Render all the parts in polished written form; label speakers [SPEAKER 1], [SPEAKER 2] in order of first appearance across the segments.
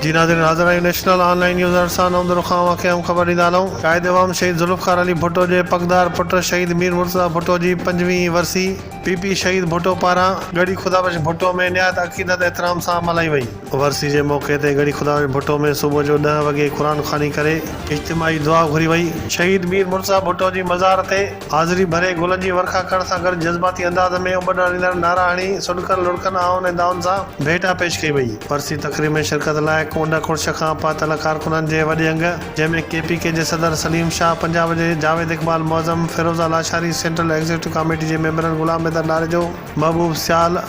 [SPEAKER 1] जी नाज़रीन, हाज़िर आहियूं नेशनल ऑनलाइन न्यूज़ अरसान अहमद खां खे हम ख़बर ॾींदा हलूं। क़ाइद अवाम शहीद ज़ुल्फ़िकार अली भुट्टो जे पकदार पुट शहीद मीर मुर्तज़ा भुट्टो जी 5वीं वरसी पीपी शहीद भुट्टो पारां गढ़ी खुदाबख्श भुट्टो में निहायत अक़ीदत एहतराम सां मल्हाई वई। वरसी जे मौक़े ते गढ़ी खुदाबख्श भुट्टो में सुबुह जो 10 वॻे क़ुरान ख़्वानी करे इज्तिमाई दुआ घुरी वई। शहीद मीर मुर्तज़ा भुट्टो जी मज़ार ते हाज़िरी भरे गुलनि जी वर्खा करण सां गॾु जज़्बाती अंदाज़ में उबड़ ईंदड़ नारा हणी सुॾकनि लुड़कनि आउन ऐं दाउन सां भेटा पेश कई वई। वरसी तक़रीब में शिरकत लाइ कोंड खुर्श खां पातल कारकुननि जे वॾे अंग जंहिंमें KPK जे सदर सलीम शाह, पंजाब जे जावेद इक़बाल मौज़म, फिरोज़ा लाशारी, सेंट्रल एग्जीक्यूटिव कमेटी जे मेंबरनि गुलाम हैदर नारेजो, महबूब सियाल,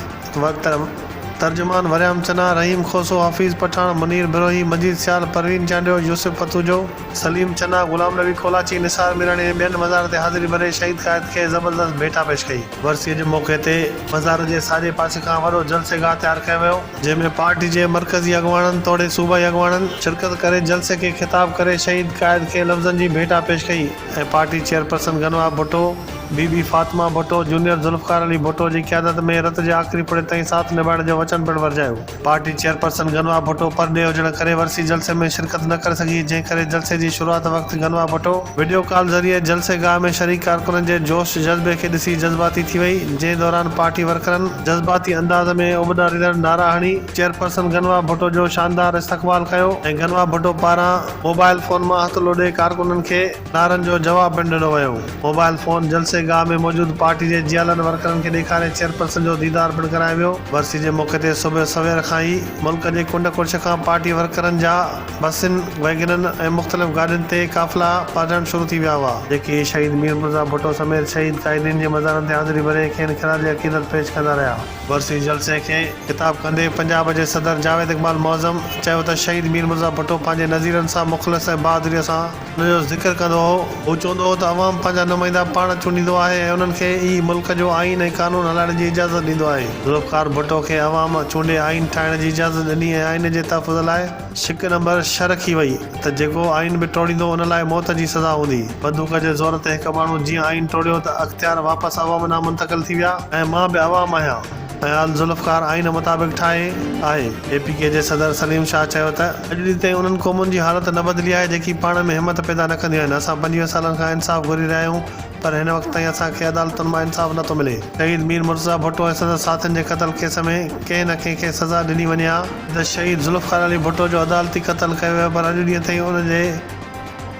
[SPEAKER 1] तर्जुमान वरियाम चना, रहीम खोसो, हफ़ीज़ पठान, मुनीर बिरोही, मजीद सियाल, परवीन चांडियो, यूसुफ पतूजो, सलीम चना, गुलाम नबी कोलाची, निसार मीरानी ऐं ॿियनि मज़ार ते हाज़िरी भरे शहीद क़ाइद खे ज़बरदस्त भेटा पेश कई। वरसीअ जे मौक़े ते मज़ार जे साॼे पासे खां वॾो जलसेगाह तयारु कयो वियो, जंहिंमें पार्टी जे मरकज़ी अॻुवाणनि तोड़े सूबाई अॻुवाणनि शिरकत करे जलसे खे ख़िताब करे शहीद क़ाइद खे लफ़्ज़नि जी भेटा पेश कई ऐं पार्टी चेयरपर्सन गनवा भुट्टो, बीबी फातिमा भुट्टो, जूनियर ज़ुल्फ़िकार अली भुट्टो जी क़यादत में रत जे आख़िरी पुड़े ताईं साथ निभाइण जो वचन पिणु वरिजायो। पार्टी चेयरपर्सन गनवा भुट्टो परॾे हुजण करे वरसी जलसे में शिरकत न करे सघी, जंहिं करे जलसे जी शुरूआत वक़्तु गनवा भुट्टो वीडियो कॉल ज़रिए जलसेगाह में शरीक कारकुननि जे जोश जज़्बे खे ॾिसी जज़्बाती थी वई, जंहिं दौरान पार्टी वर्करनि जज़्बाती अंदाज़ में उबड़ ईंदड़ नारा हणी चेयरपर्सन गनवा भुट्टो जो शानदार इस्तक़बाल कयो ऐं गनवा भुट्टो पारां मोबाइल फ़ोन मां हथ लोॾे कारकुननि खे नारनि जो जवाब पिणु ॾिनो वियो। मोबाइल फ़ोन जलसे गाह में मौजूद पार्टी जे जियालनि वर्करनि खे ॾेखारे चेयरपर्सन जो दीदार पिणु करायो वियो। वरसी जे मौक़े ते सुबुह सवेर खां ई मुल्क जे कुंड कुर्श खां पार्टी वर्करनि जा बसिन, वैगननि ऐं मुख़्तलिफ़ गाॾियुनि ते काफ़िला पाढ़ण शुरू थी विया हुआ, जेके शहीद मीर मुर्तज़ा भुट्टो समेत शहीद क़ाइदीन जे मज़ारनि ते हाज़िरी भरे खेनि ख़िराज अक़ीदत पेश कंदा रहिया। वरसी जलसे खे ख़िताब कंदे पंजाब जे सदर जावेद इक़बाल मौज़म चयो त शहीद मीर मुर्तज़ा भुट्टो पंहिंजे नज़ीरनि सां मुख़लिस ऐं बहादुरीअ सां हुनजो ज़िक्र कंदो हो। हू चवंदो हो त अवाम पंहिंजा नुमाइंदा पाण चूंडींदो आहे ऐं उन्हनि खे ई मुल्क जो आइन ऐं कानून हलाइण जी इजाज़त ॾींदो आहे। ज़ुल्फ़िकार भुट्टो खे अवाम चूंडे आइन ठाहिण जी इजाज़त ॾिनी ऐं आइन जे तहफ़ुज़ लाइ शिक नंबर शर रखी वई त जेको आइन बि टोड़ींदो उन लाइ मौत जी सज़ा हूंदी। बंदूक जे ज़ोर ते हिकु माण्हू जीअं आइन टोड़ियो त अख़्तियार वापसि अवाम ॾांहुं मुंतक़िल थी विया ऐं मां बि अवाम आहियां ऐं हाल ज़ुल्फ़िकार आइन मुताबिक़ ठाहे आहे। KPK जे सदर सलीम शाह चयो त अॼु ॾींहं ताईं उन्हनि क़ौमुनि जी हालत न बदिली आहे जेकी पाण में हिमत पैदा न कंदियूं आहिनि। असां 25 सालनि खां इंसाफ़ घुरी रहिया आहियूं, पर हिन वक़्त ताईं असांखे अदालतुनि मां इंसाफ़ नथो मिले। शहीद मीर मुर्तज़ा भुट्टो ऐं संदसि साथियुनि जे क़तल केस में कंहिं न कंहिंखे सज़ा ॾिनी वञे हा त शहीद ज़ुल्फ़िकार अली भुट्टो जो अदालती क़तल कयो वियो, पर अॼु ॾींहं ताईं उन जे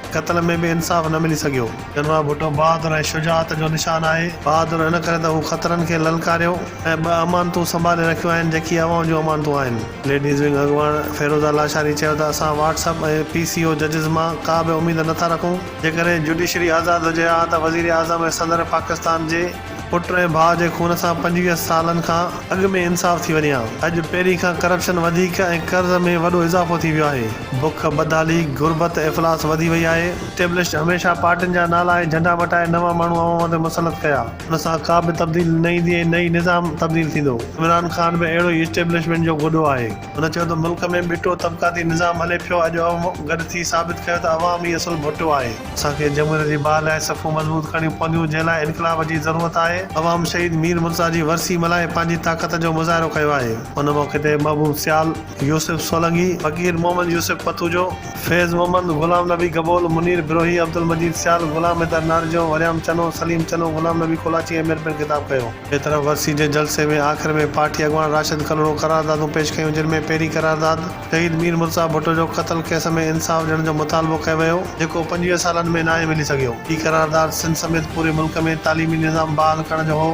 [SPEAKER 1] क़तल में बि इंसाफ़ न मिली सघियो। गनवा भुट्टो बहादुर ऐं शुजाअत जो निशान आहे। बहादुर इन करे त हू ख़तरनि खे ललकारियो ऐं 2 अमानतूं संभाले रखियूं आहिनि जेकी अवाम जूं अमानतूं आहिनि। लेडीज़ विंग अॻुवाण फिरोज़ा लाशारी चयो त असां WhatsApp ऐं PCO जजिस मां का बि उमेद नथा रखूं। जेकॾहिं जुडिशरी आज़ादु हुजे हा त वज़ीर आज़म ऐं सदर पाकिस्तान जे पुट ऐं भाउ जे खून सां 25 सालनि खां अॻु में इंसाफ़ थी वञे हा। अॼु पहिरीं खां करप्शन वधीक ऐं कर्ज़ में वॾो इज़ाफ़ो थी वियो आहे। बुख, बदहाली, गुरबत, इफ़लास वधी वई आहे। इस्टेब्लिश्ड हमेशह पार्टियुनि जा नाला ऐं झंडा मटाए नवां माण्हू अवाम ते मुसलत कया। उन सां का बि तब्दील न ईंदी ऐं नई निज़ाम तब्दील थींदो। इमरान ख़ान बि अहिड़ो ई इस्टेब्लिशमेंट जो गुॾो आहे। हुन चयो त मुल्क में ॿिटो तबक़ाती निज़ाम हले पियो। अॼु गॾु थी साबित कयो त अवाम ई असुल भुट्टो आहे। असांखे जमहूरियत जी बाहि लाइ सफ़ूं मज़बूत करणियूं पवंदियूं, जंहिं लाइ इनक़लाब जी ज़रूरत आहे। अवाम शहीद मीर मुर्तज़ा जी वरसी मल्हाए पंहिंजी ताक़त जो मुज़ाहिरो कयो आहे। उन मौक़े ते महबूब सियाल, यूसुफ सोलंगी, फ़कीर मोहम्मद यूसुफ पतूजो, फैज़ मोहम्मद, गुलाम नबी गबोल, मुनीर बिरोही, अब्दुल मजीद सियाल, गुलाम हैदर नारेजो, वरियाम चनो, सलीम चनो, गुलाम नबी कोलाची ऐं मीर पिणु ख़िताब कयो। ॿिए तरफ़ वरसी जे जलसे में आख़िर में पार्टी अॻुवान राशिद कलड़ो करारदादूं पेश कयूं, जिन में पहिरीं करारदाद शहीद मीर मुर्तज़ा भुट्टो जो क़तल केस में इंसाफ़ ॾियण जो मुतालबो कयो वियो, जेको 25 सालनि में नाहे मिली सघियो। ॿी करारदाद सिंध समेत पूरे मुल्क में तालीमी निज़ाम बहाल करण जो हो।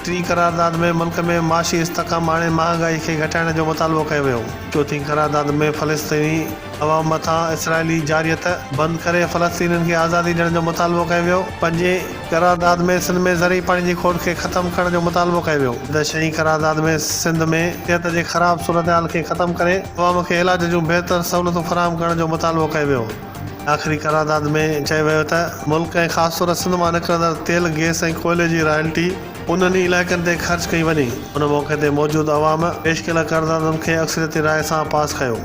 [SPEAKER 1] टी करारदाद में मुल्क में माशी इस्तकाम आणे महांगाई खे घटाइण जो मुतालबो कयो वियो। चौथीं करारदाद में फ़लस्तीनी अवाम मथां इसराइली जारियत बंदि करे फ़लस्तीनियुनि खे आज़ादी ॾियण जो मुतालबो कयो वियो। 5 करारदाद में सिंध में ज़रई पाणी जी खोट खे ख़तमु करण जो मुतालबो कयो वियो। 6 करारदाद में सिंध में सिहत जे ख़राब सूरत हाल खे ख़तमु करे अवाम खे इलाज जूं बहितर सहूलियतूं फ़राहम करण जो मुतालबो कयो वियो। आख़िरी करारदाद में चयो वियो त मुल्क ऐं ख़ासि तौर सिंध मां निकिरंदड़ तेल, गैस ऐं कोयले जी रॉयल्टी उन्हनि इलाइक़नि ते ख़र्च कई वञे। उन मौक़े ते मौजूदु अवाम पेश कयल करारदादुनि खे अक्सरियती राय सां पास कयो।